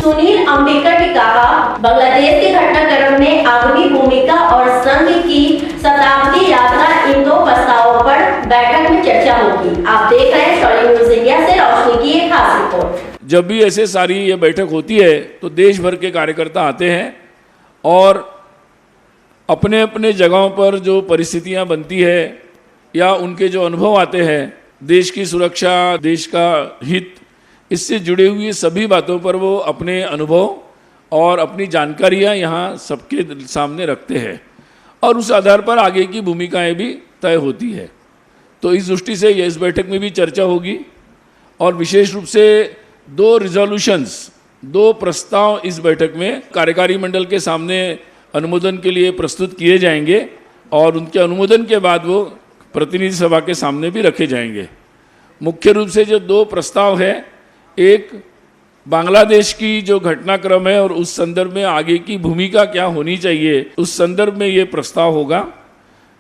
सुनील अंबेकर ने कहा, बांग्लादेश के घटनाक्रम में आगामी भूमिका और संघ की शताब्दी यात्रा, इन दो प्रस्तावों पर बैठक में चर्चा होगी। आप देख रहे हैं स्टार न्यूज़ इंडिया से रोशनी की एक खास रिपोर्ट। जब भी ऐसे सारी ये बैठक होती है तो देश भर के कार्यकर्ता आते हैं और अपने अपने जगहों पर जो परिस्थितियां बनती है या उनके जो अनुभव आते हैं, देश की सुरक्षा, देश का हित, इससे जुड़े हुए सभी बातों पर वो अपने अनुभव और अपनी जानकारियां यहाँ सबके सामने रखते हैं और उस आधार पर आगे की भूमिकाएं भी तय होती है। तो इस दृष्टि से इस बैठक में भी चर्चा होगी और विशेष रूप से 2 रिजोल्यूशंस, 2 प्रस्ताव इस बैठक में कार्यकारी मंडल के सामने अनुमोदन के लिए प्रस्तुत किए जाएंगे और उनके अनुमोदन के बाद वो प्रतिनिधि सभा के सामने भी रखे जाएंगे। मुख्य रूप से जो 2 प्रस्ताव है, एक बांग्लादेश की जो घटनाक्रम है और उस संदर्भ में आगे की भूमिका क्या होनी चाहिए, उस संदर्भ में ये प्रस्ताव होगा।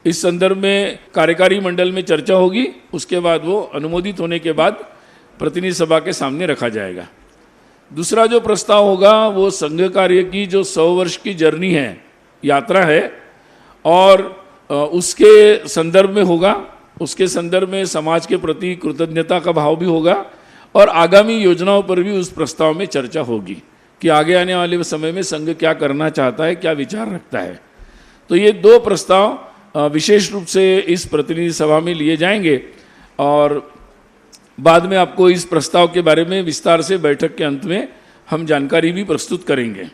इस संदर्भ में कार्यकारी मंडल में चर्चा होगी, उसके बाद वो अनुमोदित होने के बाद प्रतिनिधि सभा के सामने रखा जाएगा। दूसरा जो प्रस्ताव होगा वो संघ कार्य की जो 100 वर्ष की जर्नी है, यात्रा है, और उसके संदर्भ में होगा। उसके संदर्भ में समाज के प्रति कृतज्ञता का भाव भी होगा और आगामी योजनाओं पर भी उस प्रस्ताव में चर्चा होगी कि आगे आने वाले समय में संघ क्या करना चाहता है, क्या विचार रखता है। तो ये 2 प्रस्ताव विशेष रूप से इस प्रतिनिधि सभा में लिए जाएंगे और बाद में आपको इस प्रस्ताव के बारे में विस्तार से बैठक के अंत में हम जानकारी भी प्रस्तुत करेंगे।